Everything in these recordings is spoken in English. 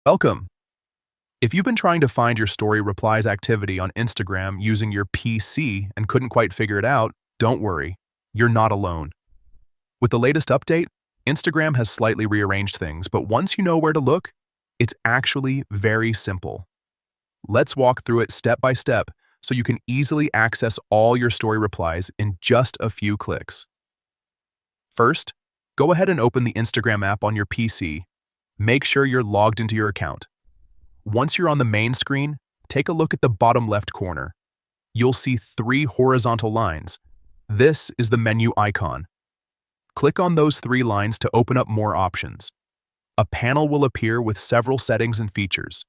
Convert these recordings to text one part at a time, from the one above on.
Welcome. If you've been trying to find your story replies activity on Instagram using your PC and couldn't quite figure it out, don't worry. You're not alone. With the latest update, Instagram has slightly rearranged things, but once you know where to look, it's actually very simple. Let's walk through it step by step so you can easily access all your story replies in just a few clicks. First, go ahead and open the Instagram app on your PC. Make sure you're logged into your account. Once you're on the main screen, take a look at the bottom left corner. You'll see three horizontal lines. This is the menu icon. Click on those three lines to open up more options. A panel will appear with several settings and features.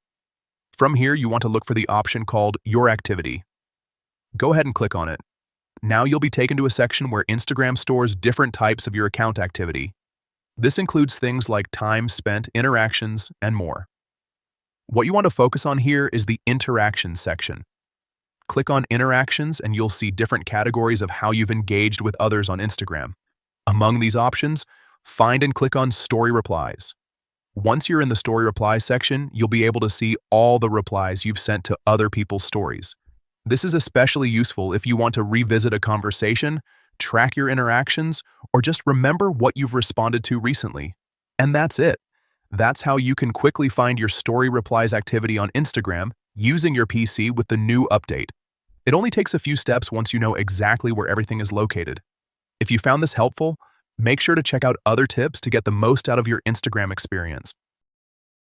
From here, you want to look for the option called Your Activity. Go ahead and click on it. Now you'll be taken to a section where Instagram stores different types of your account activity. This includes things like time spent, interactions, and more. What you want to focus on here is the Interactions section. Click on Interactions and you'll see different categories of how you've engaged with others on Instagram. Among these options, find and click on Story Replies. Once you're in the Story Replies section, you'll be able to see all the replies you've sent to other people's stories. This is especially useful if you want to revisit a conversation, track your interactions, or just remember what you've responded to recently. And that's it. That's how you can quickly find your story replies activity on Instagram using your PC with the new update. It only takes a few steps once you know exactly where everything is located. If you found this helpful, make sure to check out other tips to get the most out of your Instagram experience.